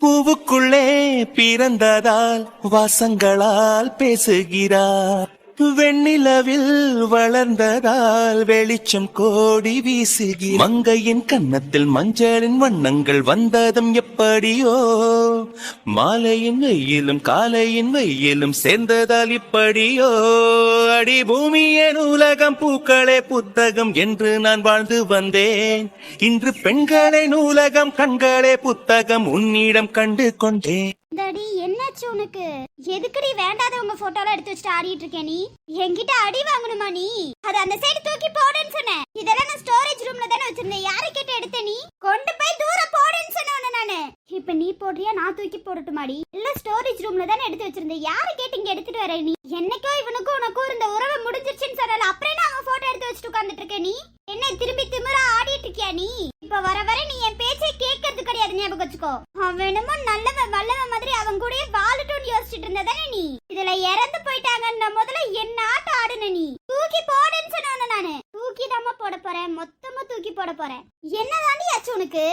பூவுக்குள்ளே பிறந்ததால் வாசங்களால் பேசுகிறார். வெண்ணிலவில் வளர்ந்ததால் வெளிச்சம் கோடி வீசுகிறார். மங்கையின் கன்னத்தில் மஞ்சளின் வண்ணங்கள் வந்ததும் எப்படியோ, மாலையின் வெயிலும் காலையின் வெயிலும் சேர்ந்ததால் இப்படியோ. அடி பூமியே நூலகம், பூக்களே புத்தகம் என்று நான் வாழ்ந்து வந்தேன். இன்று பெண்களே நூலகம், கண்களே புத்தகம் உன்னிடம் கண்டு கொண்டேன். டடி என்னாச்சு உனக்கு? எதுக்குடி வேண்டாதவங்க போட்டோலாம் எடுத்து வச்சுட்டு ஆடிட்டு இருக்க நீ? என்கிட்ட அடி வாங்கணுமா நீ? அது அந்த சைடு தூக்கி போடுன்னு சொன்னேன். இதெல்லாம் நான் ஸ்டோரேஜ் ரூம்ல தானே வச்சிருந்தேன். யாரை கேட்டு எடுத்த நீ? கொண்டு போய் தூரம் போடுன்னு சொன்னேன் நானு. இப்ப நீ போடுறியா நான் தூக்கி போடட்டுமாடி? இல்ல ஸ்டோரேஜ் ரூம்ல தானே எடுத்து வச்சிருந்தேன். யாரை கேட்டு இங்க எடுத்துட்டு வர நீ? என்னைக்கோ இவனுக்கும் உனக்கும் இருந்த உறவு முடிஞ்சிருச்சுன்னு சொன்னால அப்புறம் என்ன அவன் போட்டோ எடுத்து வச்சுட்டு உட்கார்ந்துட்டு இருக்க நீ? என்ன திரும்பி திமிரா ஆடிட்டு இருக்கியா நீ? இப்ப வர வர நீ என் பேச்சை கேட்கறது கிடையாது, ஞாபகம் வச்சுக்கோ. அவன் என்னமோ நல்லவன் வல்லவன் மாதிரி அவன் கூட வாழட்டும்னு யோசிச்சுட்டு இருந்ததானே நீ? இதுல இறந்து போயிட்டாங்கன்னு முதல்ல என்ன ஆட்ட ஆடுன நீ? தூக்கி போடுன்னு சொன்ன நானு. தூக்கி தாமா போட போறேன், மொத்தமா தூக்கி போட போறேன். என்னதாண்டி ஆச்சு உனக்கு?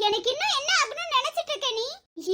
எனக்கு இன்னும் என்ன ஆகணும்னு நினைச்சிட்டு இருக்க நீ?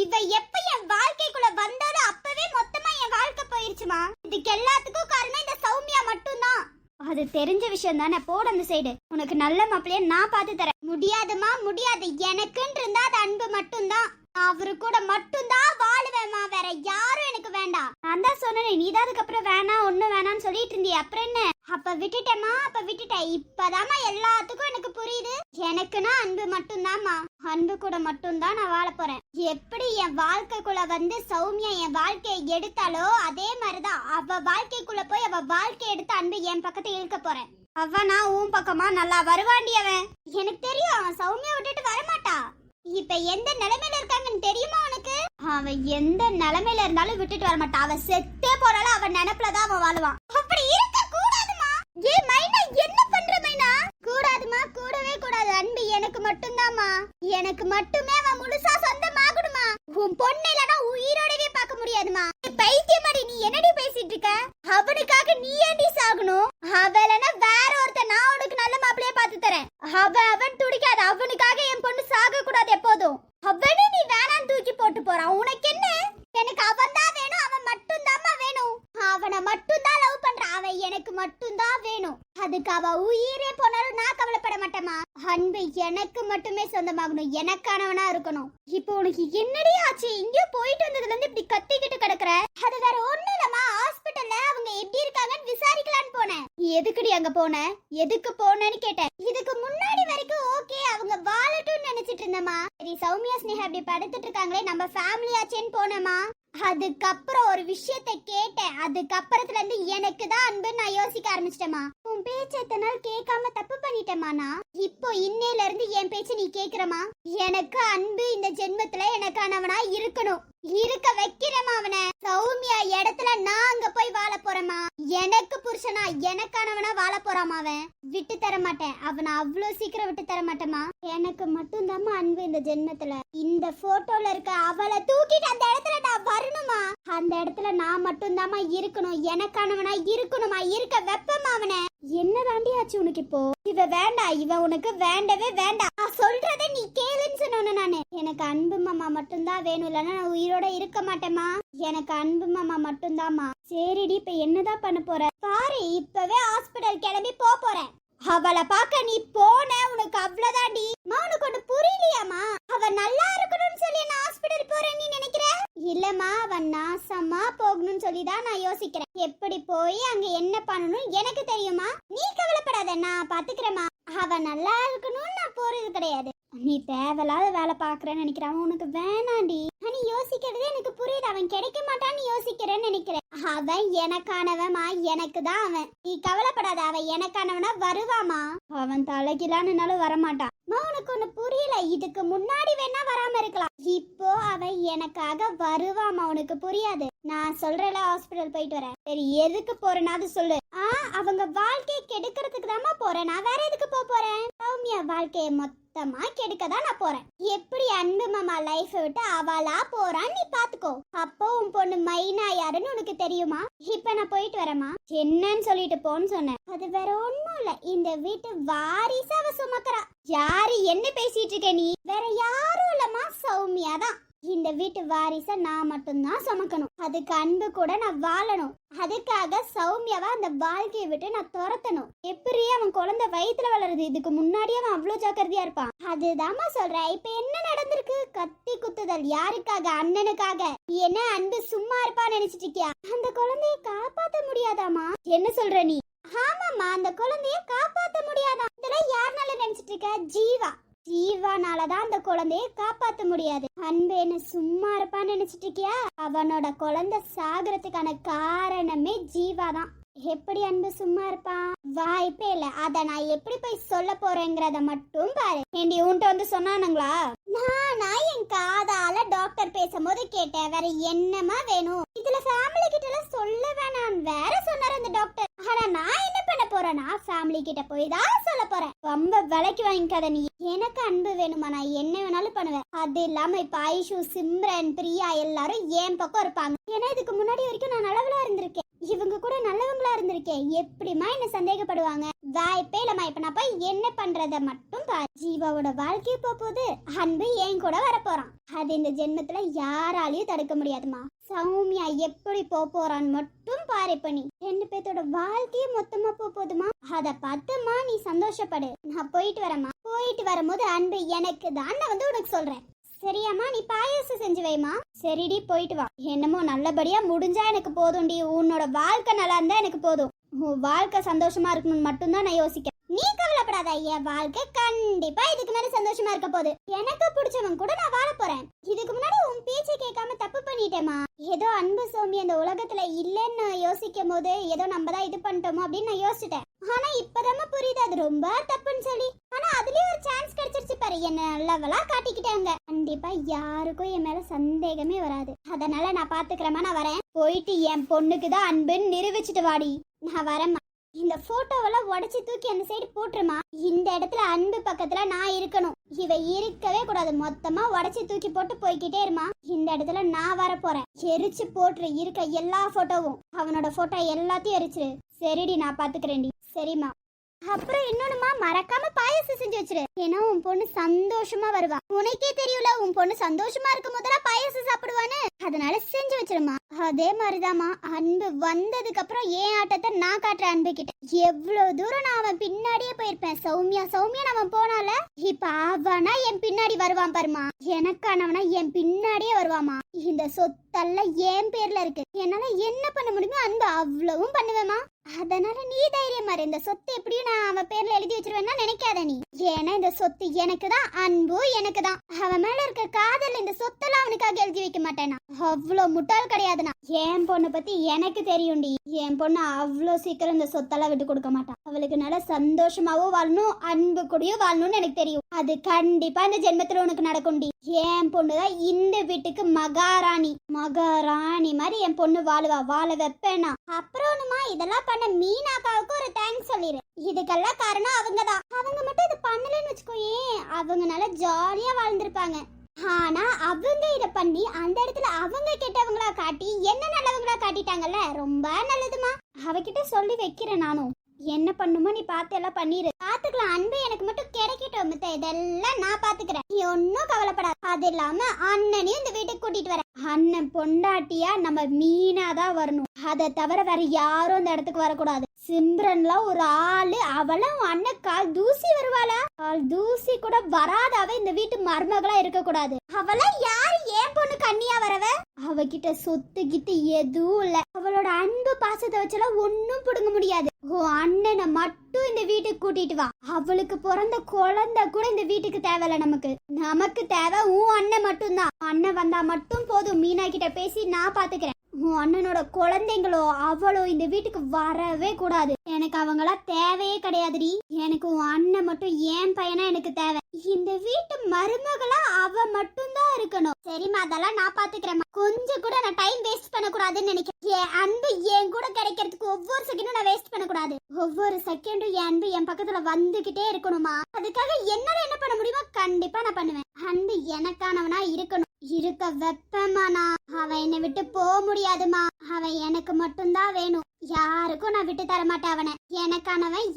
இவ எப்ப என் வாழ்க்கைக்குள்ள வந்தாலும் அப்பவே மொத்தமா என் வாழ்க்கை போயிருச்சுமா. இதுக்கு எல்லாத்துக்கும் காரணம் இந்த சௌமியா மட்டும்தான். அது தெரிஞ்ச விஷயம் தானே. போட அந்த சைடு. உனக்கு நல்ல மாப்பிள்ளைய நான் பார்த்து தரேன். முடியாதுமா முடியாது. எனக்குன்னு இருந்தா அது அன்பு மட்டும்தான். அவரு கூட மட்டும்தான் வாழுவேமா, வேற யாரும் எனக்கு வேண்டாம். நான் தான் சொன்னேன், நீதான் அதுக்கப்புறம் வேணாம் ஒண்ணு வேணாம்னு சொல்லிட்டு இருந்திய. அப்புறம் என்ன? அப்ப விட்டுட்டேமா, அப்ப விட்டுட்டேன். இப்பதாமா எல்லாத்துக்கும் எனக்கு புரியுது. எனக்குன்னா அன்பு மட்டும்தான்மா. அன்பு கூட மட்டும்தான் நான் வாழ போறேன். எப்படி என் வாழ்க்கைக்குள்ள வந்து சௌமியா என் வாழ்க்கையை எடுத்தாலோ அதே மாதிரிதான் அவ வாழ்க்கைக்குள்ள போய் அவ வாழ்க்கை எடுத்து அன்பு என் பக்கத்தை இழுக்க போறேன். அவனா உன் பக்கமா நல்லா வருவாண்டி அவன். எனக்கு தெரியும் அவன் சௌமியா விட்டுட்டு வரமாட்டா. இப்ப எந்த நிலைமையில இருக்காங்கன்னு தெரியுமா உனக்கு? அவன் எந்த நிலைமையில இருந்தாலும் விட்டுட்டு வரமாட்டா. அவன் செத்தே போறாலும் அவன் நினைப்புலதான் அவன் வாழுவான். அப்படி இருக்க கூடாதுமா. ஏ மைனா, என்ன பண்ற மைனா? கூடாதுமா, கூடவே கூடாது. அன்பு எனக்கு மட்டும்தான்மா. எனக்கு மட்டுமே அவன் முழுசா சொந்தமாகணுமா. உன் பொண்ணு இல்லனா உயிரோடவே பார்க்க முடியாதுமா. பைத்தியமாடி, நீ என்னடி பேசிட்டு இருக்க? அவனுக்காக நீ ஏன்டி சாகணும்? அவளனா வேற ஒருத்தன் நான் உனக்கு நல்ல மாப்பிளைய பார்த்து தரேன். அவன் துடிக்காது. அவனுக்காக என் பொண்ணு சாக கூடாது எப்போதும். அவனே நீ வேணான்னு தூக்கி போட்டு போறான். உனக்கு என்ன? எனக்கு அவன் தான் வேணும், அவன் மட்டும்தாம்மா வேணும். அவனை மட்டும்தான் லவ் பண்றான். அவன் எனக்கு மட்டும்தான் வேணும். அதுக்கு அவ உயிரே போனாலும் நான் கவலைப்பட மாட்டேமா. அன்பு எனக்கு மட்டுமே சொந்தமாகணும், எனக்கானவனா இருக்கணும். இப்போ உனக்கு என்னடி ஆச்சு? இங்கேயோ போயிட்டு வந்ததுல இருந்து இப்படி கத்திக்கிட்டு கிடக்குற? அது வேற ஒண்ணு இல்லம்மா. ஹாஸ்பிட்டல்ல அவங்க எப்படி இருக்காங்கன்னு விசாரிக்கலான்னு போனேன். எதுக்குடி அங்க போன? எதுக்கு போனேன்னு கேட்டேன். இதுக்கு முன்னாடி வரைக்கும் ஓகே அவங்க வாழட்டும்னு நினைச்சிட்டு இருந்தேமா. சரி சௌமியா ஸ்னேகா அப்படி படுத்துட்டு இருக்காங்களே, நம்ம ஃபேமிலி ஆச்சேன்னு போனேமா. அதுக்கப்புறம் ஒரு விஷயத்தை கேட்டேன். அதுக்கப்புறத்துல இருந்து எனக்கு தான் அன்புன்னு நான் யோசிக்க ஆரம்பிச்சிட்டேமா. உன் பேச்ச எத்தனை நாள் கேட்காம தப்பு பண்ணிட்டேமா நான். இப்போ இன்னையில இருந்து என் பேச்சு நீ கேக்குறமா. எனக்கு அன்பு இந்த ஜென்மத்துல எனக்கானவனா இருக்கணும். இருக்க வைக்கிறேமா அவனை. சௌமியா இடத்துல நான் அங்க போய் வாழ போறேமா. எனக்கு புருஷனா எனக்கானவனா வாழ போறாமா. அவன் விட்டு தர மாட்டேன். அவனை அவ்வளவு சீக்கிரம் விட்டு தர மாட்டேமா. எனக்கு மட்டும்தாம்மா அன்பு இந்த ஜென்மத்துல. இந்த போட்டோல இருக்க அவளை தூக்கிட்டு அந்த இடத்துல நான் வரணுமா. அந்த இடத்துல நான் மட்டும்தாம்மா இருக்கணும். எனக்கானவனா இருக்கணுமா. இருக்க வெப்பமா அவனை. என்ன தாண்டி ஆச்சு உனக்கு இப்போ? இவ வேண்டாம், இவ உனக்கு வேண்டவே வேண்டாம். நான் சொல்றதை நீ கேளுன்னு சொன்ன நானு. எனக்கு அன்பு மாமா மட்டும்தான் வேணும், இல்லன்னா நான் உயிரோட இருக்க மாட்டேமா. எனக்கு அன்பு மாமா மட்டும்தாம்மா. சரிடி, இப்ப என்னதான் பண்ண போற பாரு. இப்பவே ஹாஸ்பிடல் கிளம்பி போறேன். அவளை பார்க்க நீ போன உனக்கு அவ்வளவுதாண்டி. உனக்கு ஒண்ணு புரியலையாமா? அவ நல்லா இருக்கணும்னு சொல்லி நான் ஹாஸ்பிடல் போறேன்னு நீ நினைக்கிற? இல்லம்மா, அவன் நாசமா போகணும்னு சொல்லிதான் நான் யோசிக்கிறேன். எப்படி போய் அங்க என்ன பண்ணணும் எனக்கு தெரியுமா. நீ கவலைப்படாத, நான் பாத்துக்கிறேம்மா. அவ நல்லா இருக்கணும்னு நான் போறது கிடையாது. நீ தேவையில்லாத வேலை பாக்குறேன்னு நினைக்கிறேன். உனக்கு வேணாண்டி. நீ யோசிக்கிறதே எனக்கு புரியுது. அவன் கிடைக்க மாட்டான்னு யோசிக்கிறேன்னு நினைக்கிறேன். அவன் எனக்கானவமா, எனக்கு தான் அவன். நீ கவலைப்படாத, அவன் எனக்கானவனா வருவாமா. அவன் தலைகிலான்னு வரமாட்டான். உனக்கு ஒண்ணு புரியல. இதுக்கு முன்னாடி வேணா வராம இருக்கலாம். இப்போ அவன் எனக்காக வருவாமா. உனக்கு புரியாது. நான் சொல்றேன்ல ஹாஸ்பிடல் போயிட்டு வரேன். சரி எதுக்கு போறேனாவது சொல்லு. அவங்க வாழ்க்கையை கெடுக்கிறதுக்கு தாமா போறேன். நான் வேற எதுக்கு போறேன்? சௌமியா வாழ்க்கையை மொத்தமா கெடுக்கதான் நான் போறேன். எப்படி அன்பு மாமா லைஃப் விட்டு அவளா போறான்னு நீ பாத்துக்கோ. அப்போ உன் பொண்ணு மைனா யாருன்னு உனக்கு தெரியுமா? இப்ப நான் போயிட்டு வரேமா. என்னன்னு சொல்லிட்டு போன்னு சொன்னேன். அது வேற ஒண்ணும் இல்ல. இந்த வீட்டு வாரிசு அவ சுமக்கிறா. யாரு என்ன பேசிட்டு இருக்க நீ? வேற யாரும் இல்லம்மா, சௌமியா தான். இந்த வீட்டு வாரிசை நான் மட்டும்தான் சுமக்கணும். அதுக்கு அன்பு கூட நான் வாழணும். அதுக்காக சௌமியாவா அந்த வாழ்க்கையை விட்டு நான் துரத்தணும். எப்படி அவன் குழந்தை வயித்துல வளருது, இதுக்கு முன்னாடி அவன் அவ்வளவு ஜாக்கிரதையா இருப்பான். அதுதாம்மா சொல்றேன். இப்ப என்ன நடந்திருக்கு? கத்தி குத்துதல். யாருக்காக? அண்ணனுக்காக. என்ன அன்பு சும்மா இருப்பான்னு நினைச்சிட்டு இருக்கியா? அந்த குழந்தைய காப்பாத்த முடியாதாமா? என்ன சொல்ற நீ? ஆமாம்மா, அந்த குழந்தைய காப்பாத்த முடியாதா? இதெல்லாம் யாருனால நினைச்சிட்டு இருக்க? ஜீவானாலதான் அந்த குழந்தைய காப்பாத்த முடியாது. அன்பு என்ன சும்மா இருப்பான்னு நினைச்சிட்டு இருக்கியா? அவனோட குழந்தை சாகறதுக்கான காரணமே ஜீவாதான். எப்படி அன்பு சும்மா இருப்பான்? வாய்ப்பே இல்ல. அத நான் எப்படி போய் சொல்ல போறேங்கிறத மட்டும் பாரு. ஏண்டி உன்கிட்ட வந்து சொன்னானுங்களா? நான் என் காதால டாக்டர் பேசும்போது கேட்டேன். வேற என்னமா வேணும்? இதுல ஃபேமிலி கிட்ட எல்லாம் சொல்ல வேணாம் வேற சொன்னாரு அந்த டாக்டர். ஆனா நான் என்ன பண்ண போறேன்னா ஃபேமிலி கிட்ட போய் தான் சொல்ல போறேன். ரொம்ப விலைக்கு வாங்கிக்காத நீ. எனக்கு அன்பு வேணுமா, நான் என்ன வேணாலும் பண்ணுவேன். அது இல்லாம இப்ப ஐஷு, சிம்ரன், பிரியா எல்லாரும் என் பக்கம் இருப்பாங்க. ஏன்னா இதுக்கு முன்னாடி வரைக்கும் நான் நல்லவளா இருந்திருக்கேன். இவங்க கூட நல்லவங்களா இருந்திருக்கேன். எப்படிமா என்ன சந்தேகப்படுவாங்க? வாய்ப்பே இல்லம்மா. இப்ப நான் போய் என்ன பண்றத மட்டும் பாரு. ஜீவாவோட வாழ்க்கைய போகுது. அன்பு என் கூட வரப்போறான். அது இந்த ஜென்மத்துல யாராலையும் தடுக்க முடியாதுமா. சௌமியா எப்படி போறான்னு மட்டும் பாரு. இப்ப நீ ரெண்டு பேர்த்தோட வாழ்க்கையும் மொத்தமா போகுதுமா. அத பார்த்துமா நீ சந்தோஷப்படு. நான் போயிட்டு வரேம்மா. போயிட்டு வரும்போது அன்பு எனக்கு தான் நான் வந்து உனக்கு சொல்றேன். சரியாம்மா? நீ பாயாசம் செஞ்சு வைமா. சரிடி, போயிட்டு வா. என்னமோ நல்லபடியா முடிஞ்சா எனக்கு போதும்டி. உன்னோட வாழ்க்கை நல்லா இருந்தா எனக்கு போதும். உன் வாழ்க்கை சந்தோஷமா இருக்கணும்னு மட்டும்தான் நான் யோசிக்கிறேன். நீ கவலைப்படாத. என் வாழ்க்கை கண்டிப்பா இதுக்கு மேல சந்தோஷமா இருக்க போகுது. எனக்கு பிடிச்சவன் கூட நான் வாழ போறேன். இதுக்கு முன்னாடி உன் பேச்சை கேட்காம தப்பு பண்ணிட்டேமா. ஏதோ அன்பு சௌமி அந்த உலகத்துல இல்லைன்னு யோசிக்கும் போது ஏதோ நம்ம தான் இது பண்ணிட்டோமோ அப்படின்னு நான் யோசிச்சிட்டேன். ஆனா இப்பதான் புரியுது அது ரொம்ப தப்புன்னு சொல்லி. ஆனா அதுலயும் ஒரு சான்ஸ் கிடைச்சிருச்சு பாரு. என்ன நல்லவளா காட்டிக்கிட்டாங்க. கண்டிப்பா யாருக்கும் என் மேல சந்தேகமே வராது. அதனால நான் பாத்துக்கிறேமா. நான் வரேன். போயிட்டு என் பொண்ணுக்கு தான் அன்புன்னு நிரூபிச்சுட்டு வாடி. நான் வரேம்மா. இந்த போட்டோவெல்லாம் உடைச்சு தூக்கி அந்த சைடு போட்டுருமா. இந்த இடத்துல அன்பு பக்கத்துல நான் இருக்கணும். இவ இருக்கவே கூடாது. மொத்தமா உடைச்சு தூக்கி போட்டு போய்கிட்டே இருமா. இந்த இடத்துல நான் வர போறேன். எரிச்சு போட்டுரு இருக்க எல்லா போட்டோவும். அவனோட போட்டோ எல்லாத்தையும் எரிச்சிரு. சரிடி, நான் பாத்துக்கிறேன்டி. சரிம்மா. அப்புறம் இன்னொன்னுமா, மறக்காம பாயாசம் செஞ்சு வச்சிரு. ஏன்னா உன் பொண்ணு சந்தோஷமா வருவா. உனக்கே தெரியல உன் பொண்ணு சந்தோஷமா இருக்கும் போதெல்லாம் பாயாசம் சாப்பிடுவான்னு. அதனால செஞ்சு வச்சிருமா. அதே மாதிரிதாம்மா அன்பு வந்ததுக்கு அப்புறம் ஏன் ஆட்டத்தை நான் காட்டுறேன் அன்பு கிட்ட. எவ்வளவு தூரம் நான் அவன் பின்னாடியே போயிருப்பேன். சௌமியா அவன் போனால இப்ப அவனா என் பின்னாடி வருவான் பாருமா. எனக்கானவனா என் பின்னாடியே வருவாமா. இந்த சொத்தெல்லாம் என் பேர்ல இருக்கு. என்னால என்ன பண்ண முடியுமோ அன்பு அவ்வளவும் பண்ணுவேமா. அதனால நீ தைரியமா இரு. இந்த சொத்து எப்படியும் நான் அவன் பேர்ல எழுதி வச்சிருவேன்னா நினைக்காத நீ. ஏன்னா இந்த சொத்து எனக்கு தான், அன்பு எனக்கு தான். அவன் மேல இருக்க காதல் இந்த சொத்தெல்லாம் அவனுக்காக எழுதி வைக்க மாட்டேனா. அவ்வளவு முட்டாள் கிடையாதுனா. என் பொண்ணு பத்தி எனக்கு தெரியும்டி. என் பொண்ணு அவ்வளவு சீக்கிரம் இந்த சொத்தெல்லாம் விட்டு கொடுக்க மாட்டான். அவளுக்கு நல்ல சந்தோஷமாவும் வாழணும், அன்பு கூடயும் வாழணும்னு எனக்கு தெரியும். அது கண்டிப்பா இந்த ஜென்மத்துல உனக்கு நடக்கும்டி. என் பொண்ணுதான் இந்த வீட்டுக்கு மகாராணி. மகாராணி மாதிரி என் பொண்ணு வாழுவா. வாழ வைப்பேனா. அப்புறம்மா இதெல்லாம் பண்ண மீனாக்காவுக்கு ஒரு தேங்க்ஸ் சொல்லிடு. இதுக்கெல்லாம் காரணம் அவங்கதான். அவங்க மட்டும் இது பண்ணலன்னு வச்சுக்கோயே, அவங்க நல்லா ஜாலியா வாழ்ந்திருப்பாங்க. ஆனா அவங்க இத பண்ணி அந்த இடத்துல அவங்க கெட்டவங்களா காட்டி என்ன நல்லவங்களா காட்டிட்டாங்கல்ல. ரொம்ப நல்லதுமா. அவகிட்ட சொல்லி வைக்கிறேன் நானும். என்ன பண்ணுமோ நீ பார்த்து எல்லாம் பண்ணிரு. பாத்துக்கலாம். அன்பு எனக்கு மட்டும் கிடைக்கட்டும். மித்த இதெல்லாம் நான் பாத்துக்கிறேன். நீ ஒன்னும் கவலைப்படாது. அது இல்லாம அண்ணனையும் இந்த வீட்டுக்கு கூட்டிட்டு வரேன். அண்ணன் பொண்டாட்டியா நம்ம மீனாதான் வரணும். அதை தவிர வேற யாரும் இந்த இடத்துக்கு வரக்கூடாது. சிம்ரன்லாம் ஒரு ஆளு. அவளும் அண்ணன் கால் தூசி வருவாளா? கால் தூசி கூட வராதாவே இந்த வீட்டு மருமகளா இருக்க கூடாது. அவளா யாரு? ஏன் பொண்ணு கண்ணியா வரவ? அவகிட்ட சொத்து கிட்டு எதுவும் இல்ல. அவளோட அன்பு பாசத்தை வச்செல்லாம் ஒன்னும் புடுங்க முடியாது. அண்ணனை மட்டும் இந்த வீட்டுக்கு கூட்டிட்டு வா. அவளுக்கு பிறந்த குழந்தை கூட இந்த வீட்டுக்கு தேவையில்ல. நமக்கு தேவை உன் அண்ணன் மட்டும்தான். அண்ணன் வந்தா மட்டும் போதும். மீனா கிட்ட பேசி நான் பாத்துக்கிறேன். உன் அண்ணனோட குழந்தைங்களோ அவளோ இந்த வீட்டுக்கு வரவே கூடாது. எனக்கு அவங்களா தேவையே கிடையாதுடி. எனக்கு உன் அண்ணன் மட்டும் ஏன் பையனா எனக்கு தேவை. இந்த வீட்டு மருமகளா அவ மட்டும் தான் இருக்கணும். சரிம்மா, அதெல்லாம் நான் பாத்துக்கிறேன். கொஞ்சம் கூட நான் டைம் வேஸ்ட் பண்ண கூடாதுன்னு நினைக்கிறேன். என் அன்பு என் கூட கிடைக்கிறதுக்கு ஒவ்வொரு செகண்டும் நான் வேஸ்ட் பண்ண கூடாது. ஒவ்வொரு செகண்டும் என் அன்பு என் பக்கத்துல வந்துகிட்டே இருக்கணுமா. அதுக்காக என்னால என்ன பண்ண முடியுமோ கண்டிப்பா நான் பண்ணுவேன். அன்பு எனக்கானவனா இருக்கணும். இருக்க வெப்பமானா அவன் என்னை விட்டு போக முடியாதுமா. அவன் எனக்கு மட்டும்தான் வேணும். யாருக்கும் நான் விட்டு தர மாட்டேன் அவனை.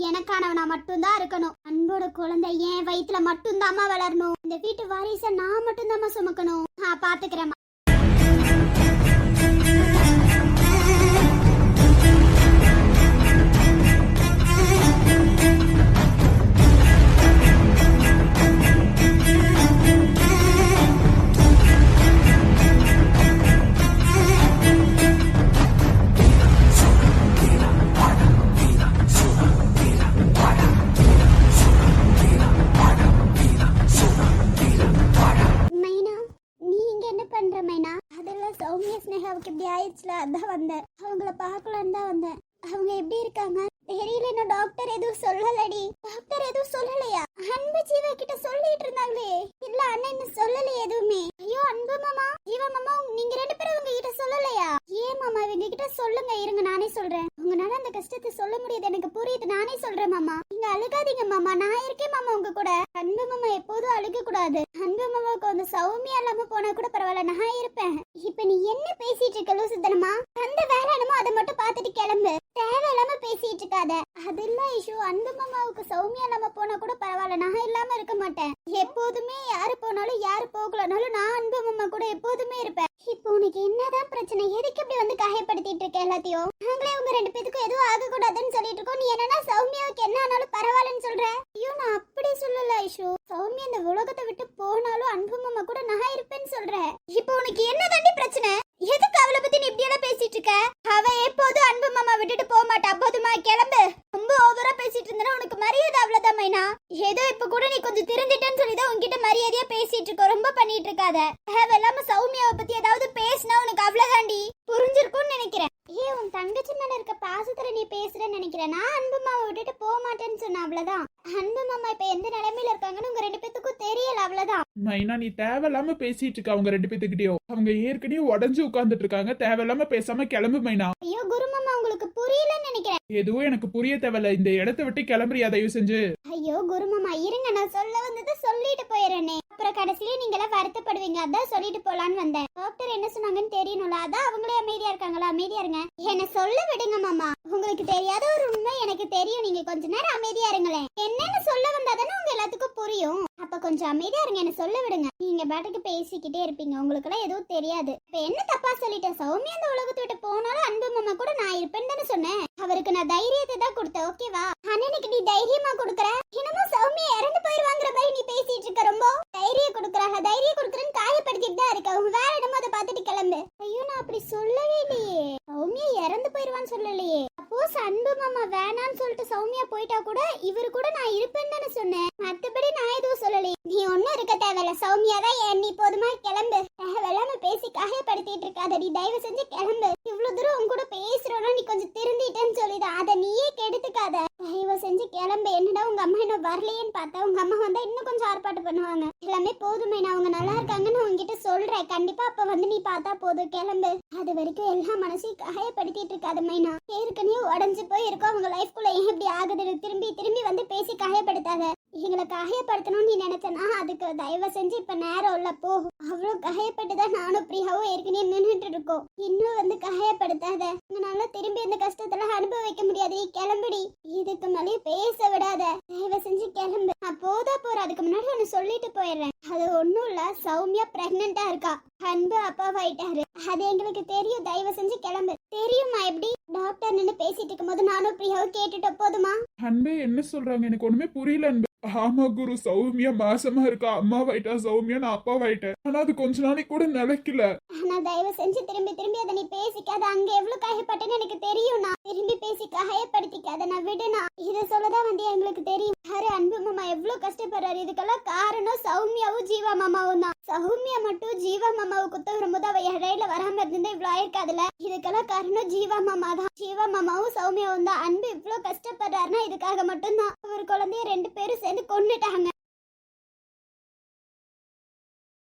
எனக்கானவனா மட்டும்தான் இருக்கணும். அன்போட குழந்தை என் வயித்துல மட்டும்தாம்மா வளரணும். இந்த வீட்டு வாரிசை நான் மட்டும்தாம்மா சுமக்கணும். நான் பாத்துக்கிறேன். இப்படி ஆயிடுச்சுல, அதான் வந்தேன். அவங்கள பார்க்கலான்னு தான் வந்தேன். அவங்க எப்படி இருக்காங்க தெரியல. இன்னும் டாக்டர் எதுவும் சொல்லலடி. டாக்டர் எதுவும் சொல்லலையா? அன்பு ஜீவா கிட்ட சொல்லிட்டு இருந்தாங்களே. இல்ல அண்ணன் இன்னும் சொல்லலையே எதுவுமே. ஐயோ அன்பு மாமா, ஜீவா மாமா, நீங்க ரெண்டு பேரும் உங்க கிட்ட சொல்லலையா? ஏன் மாமா இவங்க கிட்ட சொல்லுங்க, இருங்க நானே சொல்றேன். உங்களால அந்த கஷ்டத்தை சொல்ல முடியாது, எனக்கு புரியுது, நானே சொல்றேன் மாமா. நீங்க அழுகாதீங்க மாமா, நான் இருக்கேன் மாமா உங்க கூட. அன்பு மாமா எப்போதும் அழுக கூடாது. அன்பு மாமாவுக்கு வந்து சௌமியா இல்லாம போனா கூட பரவாயில்ல, நான் இருப்பேன். இப்ப நீ என்ன பேசிட்டு இருக்க லூசுத்தனமா? அந்த வேலை என்னமோ அதை மட்டும் பாத்துட்டு கிளம்பு. தேவையில்லாம பேசிட்டு இருக்காத. அது இல்ல இஷு, அன்பு மாமாவுக்கு சௌமியா இல்லாம போனா கூட பரவாயில்ல, நான் இல்லாம இருக்க மாட்டேன். எப்போதுமே யாரு போனாலும் யாரு போகலனாலும் நான் அன்பு மாமா கூட எப்போதுமே இருப்பேன். இப்போ உனக்கு என்னதான் பிரச்சனை? எதுக்கு இப்படி வந்து காயப்படுத்திட்டு இருக்க எல்லாத்தையும்? நாங்களே உங்க ரெண்டு பேத்துக்கும் எதுவும் ஆக கூடாதுன்னு சொல்லிட்டு இருக்கோம். நீ என்னன்னா சௌமியாவுக்கு என்ன ஆனாலும் பரவாயில்லன்னு சொல்ற. ஐயோ நான் அப்படி சொல்லல ஐஷு. சௌமியா இந்த உலகத்தை விட்டு போனாலும் அன்பு மாமா கூட நான் இருப்பேன்னு சொல்றேன். இப்போ உனக்கு என்ன தாண்டி பிரச்சனை? எதுக்கு அவளை பத்தி நீ இப்படி எல்லாம் பேசிட்டு இருக்க? அவ எப்போதும் அன்பு மாமா விட்டுட்டு போக மாட்டா. போதுமா, கிளம்பு. ரொம்ப ஓவரா பேசிட்டு இருந்தா உனக்கு மரியாதை அவ்வளவுதான் மைனா. ஏதோ இப்ப கூட நீ கொஞ்சம் திருந்திட்டேன்னு சொல்லிதான் உன்கிட்ட மரியாதையா பேசிட்டு இருக்க. ரொம்ப பண்ணிட்டு இருக்காத. தேவையில்லாம சௌமியாவை பத்தி ஏதாவது பேசினா உனக்கு அவ்வளவுதாண்டி புரிஞ்சிருக்கும்னு நினைக்கிறேன். ஏன் உன் தங்கச்சி மேல இருக்க பாசத்துல நீ பேசுறேன்னு நினைக்கிறேன். நான் அன்பு மாமா விட்டுட்டு போக மாட்டேன்னு சொன்ன, அவ்வளவுதான். அன்பு மாமா இப்ப எந்த நிலைமையில இருக்காங்கன்னு உங்க ரெண்டு பேத்துக்கும் தெரியல, அவ்வளவுதான். மைனா நீ தேவையில்லாம பேசிட்டு இருக்க அவங்க ரெண்டு பேத்துக்கிட்டயோ. அவங்க ஏற்கனவே உடஞ்சு உட்கார்ந்துட்டு இருக்காங்க. தேவையில்லாம பேசாம கிளம்பு மைனா. ஐயோ குரு மாமா உங்களுக்கு புரியலன்னு நினைக்கிறேன். எதுவும் எனக்கு புரிய தேவையில்ல. இந்த இடத்தை விட்டு கிளம்புறியா தயவு செஞ்சு? ஐயோ குரு மாமா இருங்க, நான் சொல்ல வந்ததை சொல்லிட்டு போயிடுறேனே. அப்புறம் கடைசியில நீங்க எல்லாம் வருத்தப்படுவீங்க. அதான் சொல்லிட்டு போலான்னு வந்தேன். டாக்டர் என்ன சொன்னாங்கன்னு தெரியணும்ல, அதான் அவங்களே அமைதியா இருக்காங்களா. அமைதியா இருங்க, என்ன சொல்ல விடுங்க மாமா. உங்களுக்கு தெரியாத ஒரு உண்மை எனக்கு தெரியும். நீங்க கொஞ்ச நேரம் அமைதியா இருங்களேன். என்னன்னு சொல்ல வந்தாதானே உங்க எல்லாத்துக்கும் புரியும். அப்ப கொஞ்சம் அமைதியா இருங்க, என்ன சொல்ல விடுங்க. நீங்க பாட்டுக்கு பேசிக்கிட்டே இருப்பீங்க, உங்களுக்கு எல்லாம் எதுவும் தெரியாது. இப்ப என்ன தப்பா சொல்லிட்டேன்? சௌமியா அந்த உலகத்தை விட்டு போனாலும் அன்பு மாமா கூட நான் இருப்பேன்னு தானே சொன்னேன். அவருக்கு நான் தைரியத்தை தான் கொடுத்தேன், ஓகேவா? அண்ணனுக்கு நீ தைரியமா கொடுக்குற. இன்னமும் சௌமியா இறந்து போயிருவாங்கிற மாதிரி நீ பேசிட்டு இருக்க. ரொம்ப தைரியம் கொடுக்குறாங்க, தைரியம் கொடுக்குறேன்னு காயப்படுத்திட்டு தான் இருக்க. அவங்க வேற என்னமோ அதை பார்த்துட்டு கிளம்பு. ஐயோ நான் அப்படி சொல்லவே இல்லையே. சௌமியா இறந்து போயிருவான்னு சொல்லலையே. சப்போஸ் அன்பு மாமா வேணான்னு சொல்லிட்டு சௌமியா போயிட்டா கூட இவரு கூட நான் இருப்பேன்னு தானே சொன்னேன். மத்தபடி நான் எதுவும் சொல்லலையே. நீ ஒன்னும் இருக்க தேவையில்ல. சௌமியா தான் நீ போதுமா, கிளம்பு. தேவையில்லாம பேசி காயப்படுத்திட்டு இருக்காத. நீ தயவு செஞ்சு கிளம்பு. இவ்வளவு தூரம் உங்க கூட பேசுறோம்னா நீ கொஞ்சம் திருந்திட்டேன்னு சொல்லிதான். அதை நீயே கெடுத்துக்காத. தயவு செஞ்சு கிளம்பு. என்னடா உங்க அம்மா என்ன வரலையேன்னு பார்த்தா, உங்க அம்மா வந்தா இன்னும் கொஞ்சம் ஆர்ப்பாட்டு பண்ணுவாங்க. எல்லாமே போதுமே, நான் அவங்க நல்லா இருக்காங்கன்னு உங்ககிட்ட சொல்றேன். கண்டிப்பா அப்ப வந்து நீ பார்த்தா போதும், கிளம்பு. அது வரைக்கும் எல்லா மனசையும் காயப்படுத்திட்டு இருக்காத மைனா. ஏற்கனவே உடஞ்சு போய் இருக்கும். அவங்க லைஃப்குள்ள ஏன் இப்படி ஆகுது? திரும்பி திரும்பி வந்து பேசி காயப்படுத்தாத. எங்களை காயப்படுத்தணும்னு நீ நினைச்சனா அதுக்கு தயவு செஞ்சு இப்ப நேரம் இல்ல, போ. அவ்வளவு காயப்பட்டுதான் நானும் பிரியாவும் ஏற்கனவே நின்றுட்டு இருக்கோம். இன்னும் வந்து காயப்படுத்தாத. உங்களால திரும்பி இந்த கஷ்டத்துல அனுபவிக்க முடியாது. நீ கிளம்புடி. இதுக்கு மேலே பேச விடாத. தயவு செஞ்சு கிளம்பு. நான் போதா போறேன். அதுக்கு முன்னாடி ஒன்னு சொல்லிட்டு போயிடுறேன். அது ஒண்ணும் இல்ல, சௌமியா பிரெக்னெண்டா இருக்கா. அன்பு அப்பாவாயிட்டாரு. அது எங்களுக்கு தெரியும். தயவு செஞ்சு கிளம்பு. தெரியுமா எப்படி? டாக்டர் நின்று பேசிட்டு இருக்கும் போது நானும் பிரியாவும் கேட்டுட்டு போதுமா? அன்பே என்ன சொல்றாங்க எனக்கு ஒண்ணுமே புரியல அன்பு. ஆமா குரு, சௌமியா மாசமா இருக்கா. அம்மாவாயிட்டா சௌமியா, நான் அப்பாவாயிட்டேன். ஆனா அது கொஞ்ச நாளைக்கு கூட நிலைக்கல. ஆனா தயவு செஞ்சு திரும்பி திரும்பி அதை நீ பேசிக்காத. அங்க எவ்வளவு காயப்பட்டேன்னு எனக்கு தெரியும். நான் திரும்பி பேசி காயப்படுத்திக்காத. நான் விடுனா இதை சொல்லதான் வந்து எங்களுக்கு தெரியும். யாரு அன்பு மாமா எவ்வளவு கஷ்டப்படுறாரு. இதுக்கெல்லாம் காரணம் சௌமியாவும் ஜீவா மாமாவும் தான். சௌமியா மட்டும் ஜீவா மாமாவை குத்த வரும்போது அவ இடையில வராம இருந்தா இவ்வளவு ஆயிருக்காதுல. இதுக்கெல்லாம் காரணம் ஜீவா மாமா தான். ஜீவா மாமாவும் சௌமியாவும் தான். அன்பு இவ்வளவு கஷ்டப்படுறாருன்னா இதுக்காக மட்டும்தான். ஒரு குழந்தைய ரெண்டு பேரும் சேர்ந்து கொன்னுட்டாங்க.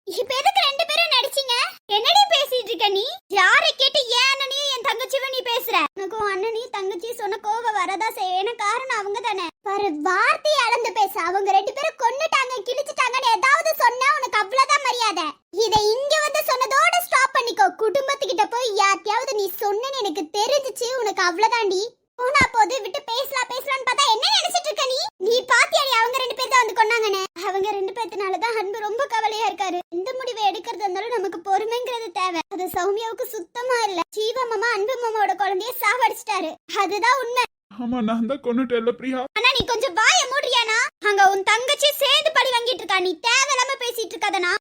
இப்ப எதுக்கு ரெண்டு பேரும் நடிச்சீங்க? என்னடி பேசிட்டு இருக்க நீ? யாரை கேட்டு ஏன் அண்ணனையும் என் தங்கச்சியும் நீ பேசுற? உனக்கு அண்ணனையும் தங்கச்சியும் சொன்ன கோவம் வரதா செய்யணும். காரணம் அவங்க தானே. பாரு, வார்த்தையை அளந்து பேச. அவங்க ரெண்டு பேரும் கொன்னுட்டாங்க, கிழிச்சிட்டாங்கன்னு ஏதாவது சொன்னா உனக்கு அவ்வளவுதான் மரியாதை. இதை இங்க வந்து சொன்னதோட ஸ்டாப் பண்ணிக்கோ. குடும்பத்துக்கிட்ட போய் யார்ட்டையாவது நீ சொன்னேன்னு எனக்கு தெரிஞ்சிச்சு. உனக்கு அவ்வளவுதாண்டி. போனா போது விட்டு பேசலாம்னு பார்த்தா என்ன நினைச்சிட்டு இருக்க நீ பாத்தியாடி அவங்க 2 பேர் தான் வந்து கொன்னாங்கன்னு. அவங்க 2 பேர்த்தனாலதான் அன்பு ரொம்ப கவலையா இருக்காரு. எந்த முடிவை எடுக்கிறதா இருந்தாலும் நமக்கு பொறுமைங்கிறது தேவை. அது சௌமியாவுக்கு சுத்தமா இல்ல. ஜீவா மாமா அன்பு மாமாவோட குழந்தைய சாவடிச்சிட்டாரு. அதுதான் உண்மை. ஆமா, நான் தான் கொன்னுட்டேன்ல பிரியா. ஆனா நீ கொஞ்சம் வாய மூடுறியானா? அங்க உன் தங்கச்சி சேர்ந்து பழி வாங்கிட்டு இருக்கா. நீ தேவையில்லாம பேசிட்டு இருக்காதனா.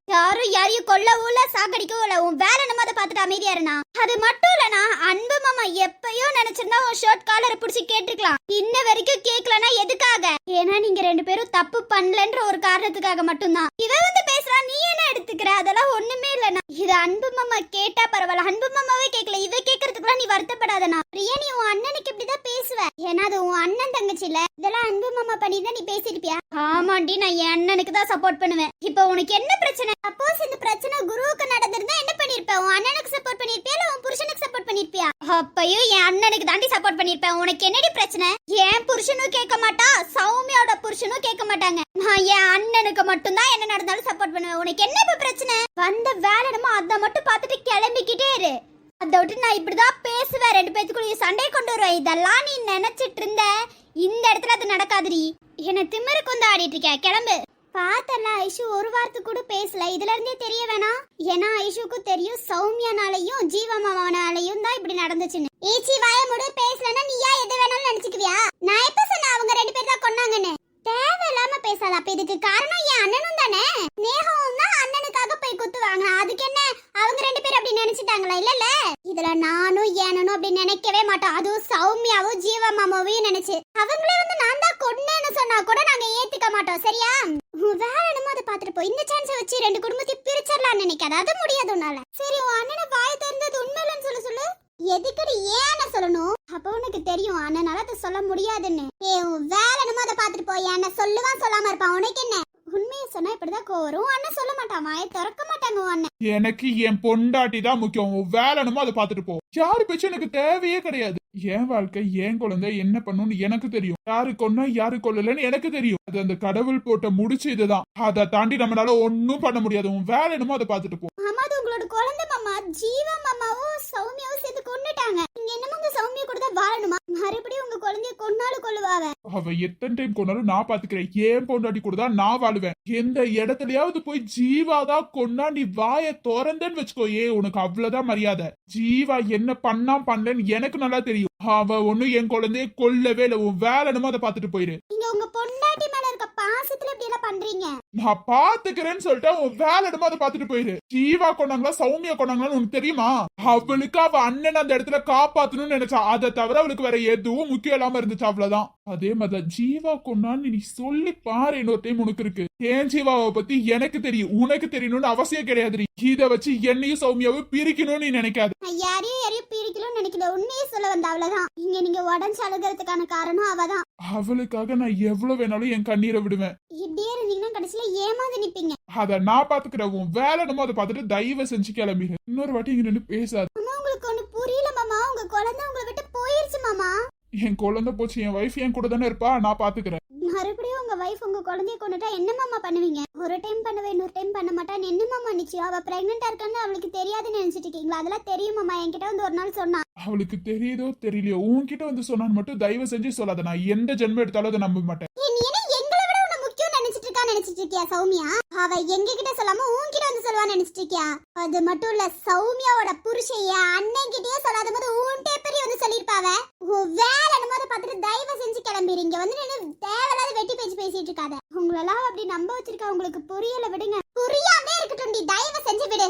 யாரையும் கொல்லவும் இல்ல, சாகடிக்கவும் இல்ல. உன் வேலை நம்ம அதை பார்த்துட்டு அமைதியா இருனா. அது மட்டும் இல்லனா, அன்பு மாமா எப்பயோ நினைச்சிருந்தா உன் ஷர்ட் காலரை புடிச்சு கேட்டுக்கலாம். இன்ன வரைக்கும் கேட்கலனா எதுக்காக? ஏன்னா நீங்க 2 பேரும் தப்பு பண்ணலன்ற ஒரு காரணத்துக்காக மட்டும்தான். இவ வந்து பேசுறா, நீ என்ன எடுத்துக்கிற? அதெல்லாம் ஒண்ணுமே இல்லனா. இது அன்பு மாமா கேட்டா பரவாயில்ல. அன்பு மாமாவே கேட்கல, இவ கேட்கறதுக்குலாம் நீ வருத்தப்படாதனா. பிரியா, நீ உன் அண்ணனுக்கு இப்படிதான் பேசுவ. ஏன்னா அது உன் அண்ணன் தங்கச்சி இல்ல. இதெல்லாம் அன்பு மாமா பண்ணிதான் நீ பேசிருப்பியா? ஆமாண்டி, நான் என் அண்ணனுக்கு தான் சப்போர்ட் பண்ணுவேன். இப்போ உனக்கு என்ன பிரச்சனை? சப்போஸ் இந்த பிரச்சனை குருவுக்கு நடந்திருந்தா என்ன பண்ணிருப்ப? உன் அண்ணனுக்கு சப்போர்ட் பண்ணிருப்பியா இல்ல உன் புருஷனுக்கு சப்போர்ட் பண்ணிருப்பியா? அப்பயும் என் அண்ணனுக்கு தாண்டி சப்போர்ட் பண்ணிருப்பேன். உனக்கு என்னடி பிரச்சனை? என் புருஷனும் கேட்க மாட்டா, சௌமியோட புருஷனும் கேட்க மாட்டாங்க. நான் என் அண்ணனுக்கு மட்டும்தான் என்ன நடந்தாலும் சப்போர்ட் பண்ணுவேன். உனக்கு என்ன இப்ப பிரச்சனை? வந்த வேலை நம்ம அதை மட்டும் பார்த்துட்டு கிளம்பிக்கிட்டே இரு. அதை விட்டு நான் இப்படிதான் பேசுவேன். 2 பேத்துக்குள்ள சண்டை கொண்டு வருவேன். இதெல்லாம் நீ நினைச்சிட்டு இருந்த, இந்த இடத்துல அது நடக்காதுடி. என்ன திமிரு கொண்டு ஆடிட்டு இருக்க. கிளம்பு. பார்த்தல ஐஷு ஒரு வாரத்துக்கு கூட பேசல. இதுல இருந்தே தெரிய வேணாம். ஏன்னா ஐஷுக்கு தெரியும் சௌமியானாலையும் ஜீவா மாமானாலையும் தான் இப்படி நடந்துச்சுன்னு. ஈச்சி வாய முடு. பேசலன்னா நீயா எது வேணாலும் நினைச்சுக்குவியா? நான் எப்ப சொன்ன அவங்க 2 பேர் தான் கொன்னாங்கன்னு? தேவையில்லாம பேசாத. அப்ப இதுக்கு காரணம் என் அண்ணனும் தானே. நேகவும் தான் அண்ணனுக்காக போய் குத்துவாங்க. அதுக்கு என்ன அவங்க 2 பேரும் அப்படி நினைச்சிட்டாங்களா? இல்லல்ல, இதுல நானும் ஏனனும் அப்படி நினைக்கவே மாட்டோம். அதுவும் சௌமியாவும் ஜீவா மாமாவையும் நினைச்சு அவங்களே வந்து நான் தான் கொன்னேன்னு சொன்னா கூட நாங்க ஏத்துக்க மாட்டோம். சரியா? வேற என்னமோ அதை பாத்துட்டு போ. இந்த சான்ஸை வச்சு 2 குடும்பத்தையும் பிரிச்சிடலாம்னு நினைக்காது. அது முடியாது உன்னால. சரி, உன் அண்ணனை வாய் திறந்தது உண்மையிலன்னு சொல்லு. எதுக்கடி ஏன்னு சொல்லணும்? அப்ப உனக்கு தெரியும் அண்ணனால அதை சொல்ல முடியாதுன்னு. வேற என்னமோ அதை பாத்துட்டு போய் என்ன சொல்லுவான் சொல்லாம இருப்பான். உனக்கு என்ன? உண்மையை சொன்னா இப்படிதான் கோவரும். அண்ணன் சொல்ல மாட்டான், வாயை திறக்க மாட்டாங்க அண்ணன். எனக்கு என் பொண்டாட்டி தான் முக்கியம். வேலை என்னமோ அதை பாத்துட்டு போ. யாரு பேச்சு எனக்கு தேவையே கிடையாது. என் வாழ்க்கை, என் குழந்தை என்ன பண்ணும்னு எனக்கு தெரியும். யாரு கொன்னா யாரு கொல்லலன்னு எனக்கு தெரியும். அது அந்த கடவுள் போட்ட முடிச்சு இதுதான். அதை தாண்டி நம்மளால ஒன்னும் பண்ண முடியாது. உன் வேலை என்னமோ அதை பாத்துட்டு போ. ஆமா, அது உங்களோட குழந்தை மாமா. ஜீவா மாமாவும் சௌமியாவும் சேர்ந்து கொன்னுட்டாங்க. நீங்க என்னமோ உங்க சௌமியா கூட தான் வாழணுமா? மறுபடியும் உங்க குழந்தைய கொன்னாலும் கொல்லுவாங்க. அவ எத்தனை டைம் கொன்னாலும் நான் பாத்துக்கிறேன். ஏன் பொண்டாட்டி கூட தான் நான் வாழுவேன். எந்த இடத்துலயாவது போய் ஜீவாதான் கொன்னா நீ வாய திறந்தேன்னு வச்சுக்கோ. உனக்கு அவ்வளவுதான் மரியாதை. ஜீவா என்ன பண்ணலன்னு எனக்கு நல்லா தெரியும். அவ ஒண்ணு என் குழந்தைய கொல்லவே இல்ல. உன் வேலை என்னமோ அதை பாத்துட்டு போயிரு. நீங்க உங்க பொண்டாட்டி மேல இருக்க பாசத்துல இப்படி எல்லாம் பண்றீங்க. நான் பாத்துக்கிறேன்னு சொல்லிட்டேன். உன் வேலை என்னமோ அதை பாத்துட்டு போயிரு. ஜீவா கொண்டாங்களா சௌமியா கொண்டாங்களான்னு உனக்கு தெரியுமா? அவளுக்கு அவ அண்ணன் அந்த இடத்துல காப்பாத்தணும்னு நினைச்சா. அதை தவிர அவளுக்கு வேற எதுவும் முக்கியம் இல்லாம இருந்துச்சு. அவ்வளவுதான். அதே மாதிரி ஜீவா கொண்டான்னு நீ சொல்லி பாரு. இன்னொரு டைம் உனக்கு இருக்கு. ஏன் ஜீவாவை பத்தி எனக்கு தெரியும், உனக்கு தெரியணும்னு அவசியம் கிடையாது. இத வச்சு என்னையும் சௌமியாவும் பிரிக்கணும்னு நீ நினைக்காது. யாரையும் பிரிக்கணும்னு நினைக்கல. உண்மையே சொல்ல வந்த அவ்வளவுதான். நீங்க உடஞ்சு அழுகிறதுக்கான காரணம் அவதான். அவளுக்காக நான் எவ்வளவு வேணாலும் என் கண்ணீரை விடுவேன். இப்படியே இருந்தீங்கன்னா கடைசியில ஏமாந்து நிப்பீங்க. அத நான் பாத்துக்கிறேன். உன் வேலை என்னமோ அதை பார்த்துட்டு தயவு செஞ்சு கிளம்பிடு. இன்னொரு வாட்டி இங்க நின்று பேசாது. உங்களுக்கு ஒண்ணு புரியல மாமா. உங்க குழந்தை உங்களை விட்டு போயிருச்சு மாமா. என் குழந்தை போச்சு. என் வைஃப் என் கூட தானே இருப்பா. நான் பாத்துக்கிறேன். மறுபடியும் உங்க வைஃப் உங்க குழந்தைய கொண்டுட்டா என்ன மாமா பண்ணுவீங்க? ஒரு டைம் பண்ணவே இன்னொரு டைம் பண்ண மாட்டான்னு என்ன மாமா நிச்சயம்? அவ பிரெக்னெண்டா இருக்கான்னு அவளுக்கு தெரியாதுன்னு நினைச்சிட்டு இருக்கீங்களா? அதெல்லாம் தெரியும் மாமா. என்கிட்ட வந்து ஒரு நாள் சொன்னா. அவளுக்கு தெரியுதோ தெரியலையோ, உன்கிட்ட வந்து சொன்னான்னு மட்டும் தயவு செஞ்சு சொல்லாத. நான் எந்த ஜென்மம் எடுத்தாலும் அதை நம்ப மாட்டேன். எங்களை விட உன்னை முக்கியம் நினைச்சிட்டு இருக்கா நினைச்சிட்டு இருக்கியா சௌமியா? அவ எங்க கிட்ட சொல்லாம உன்கிட்ட வந்து சொல்லுவா நினைச்சிட்டு இருக்கியா? அது மட்டும் இல்ல, சௌமியாவோட புருஷைய அண்ணன் கிட்டயே சொல்லாத போது உன்கிட்ட பெரிய வந்து சொல்லிருப்பாவ. வேலை என்னமோ பார்த்துட்டு தயவு செஞ்சு கிளம்பிடுங்க. வந்து தேவையில்லாத வெட்டி பேச்சு பேசிட்டு இருக்காத. உங்களெல்லாம் அப்படி நம்ப வச்சிருக்கா. உங்களுக்கு புரியல, விடுங்க. புரியாமே இருக்கட்டும். தயவு செஞ்சு விடு.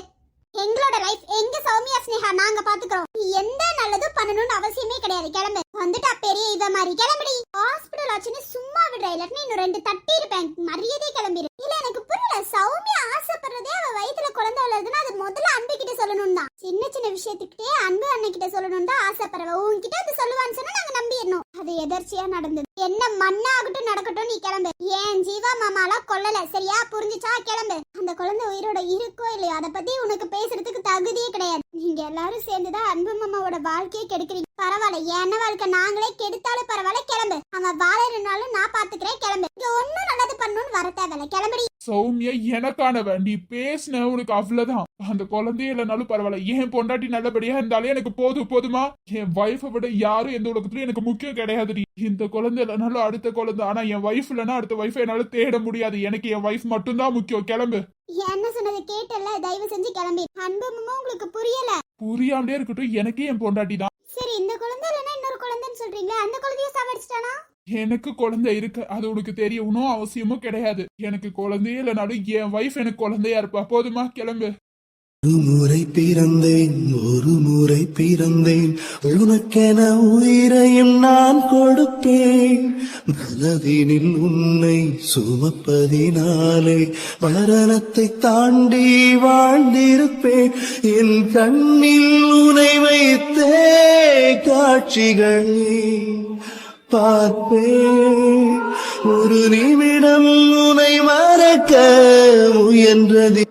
எங்களோட லைஃப் எங்க சௌமியா ஸ்னேகா நாங்க பாத்துக்கிறோம். நீ எந்த நல்லதும் பண்ணணும்னு அவசியமே கிடையாது. கிளம்பு. வந்துட்டா பெரிய இவ மாதிரி. கிளம்புடி. ஹாஸ்பிடல் ஆச்சுன்னு சும்மா விடுற. இல்லாட்டி இன்னும் 2 தட்டி இருப்பேன். மரியாதை கிளம்பிடு. இல்ல எனக்கு புரியல. சௌமியா ஆசைப்படுறதே அவ வயித்துல குழந்தை வளருதுன்னா அது முதல்ல அன்பு கிட்ட சொல்லணும் தான். சின்ன சின்ன விஷயத்துக்கிட்டே அன்பு அண்ணன் கிட்ட சொல்லணும் தான் ஆசைப்படுறவ. உன்கிட்ட அது சொல்லுவான்னு சொன்னா நாங்க நம்பிடணும். அது எதர்ச்சியா நடந்தது. என்ன மண்ணாகட்டும் நடக்கட்டும். நீ கிளம்பு. ஏன் ஜீவா மாமாலாம் கொல்லல. சரியா? புரிஞ்சுச்சா? கிளம்பு. அந்த குழந்தை உயிரோட இருக்கோ இல்லையோ அதை பத்தி உனக்கு பேசுறதுக்கு தகுதியே கிடையாது. நீங்க எல்லாரும் சேர்ந்துதான் அன்பு மாமாவோட வாழ்க்கையை கெடுக்கிறீங்க. பரவாயில்ல, என்ன வாழ்க்கை நாங்களே கெடுத்தாலும் பரவாயில்ல, கிளம்பு. அவன் வாழறனாலும் நான் பாத்துக்கிறேன், கிளம்பு. இங்க ஒண்ணும் நல்லது பண்ணணும்னு வர தேவையில்ல, கிளம்புடி. சௌமியா எனக்கானவ, நீ பேசின உனக்கு அவ்வளவுதான். அந்த குழந்தைய இல்லைனாலும் பரவாயில்ல, என் பொண்டாட்டி நல்லபடியா இருந்தாலே எனக்கு போதுமா. என் வைஃபை விட யாரும் எந்த உலகத்துலயும் எனக்கு முக்கியம் கிடையாதுடி. இந்த குழந்தை இல்லைனாலும் அடுத்த குழந்தை, ஆனா என் வைஃப் இல்லைன்னா அடுத்த வைஃபை என்னால தேட முடியாது. எனக்கு என் வைஃப் மட்டும்தான் முக்கியம். கிளம்பு. என்ன சொன்னது கேட்டல, தயவு செஞ்சு கிளம்பி. அன்பு மாமா உங்களுக்கு புரியல. புரியாமலே இருக்கட்டும், எனக்கு என் பொண்டாட்டி தான். சரி, இந்த குழந்தை இல்லைன்னா இன்னொரு குழந்தைன்னு சொல்றீங்களா? அந்த குழந்தைய சாவடிச்சிட்டானா? எனக்கு குழந்தை இருக்கு, அது உனக்கு தெரியணும் அவசியமும் கிடையாது. எனக்கு குழந்தையே இல்லைனாலும் என் வைஃப் எனக்கு குழந்தையா இருப்பா. போதுமா, கிளம்பு. ஒரு முறை பிறந்தேன், ஒரு முறை பிறந்தேன், உனக்கென உயிரையும் நான் கொடுப்பேன். மனதினில் உன்னை சுமப்பதினாலே மரணத்தை தாண்டி வாழ்ந்திருப்பேன். என் கண்ணில் உனை வைத்தே காட்சிகளை பார்ப்பேன். ஒரு நிமிடம் உனை மறக்க முயன்றது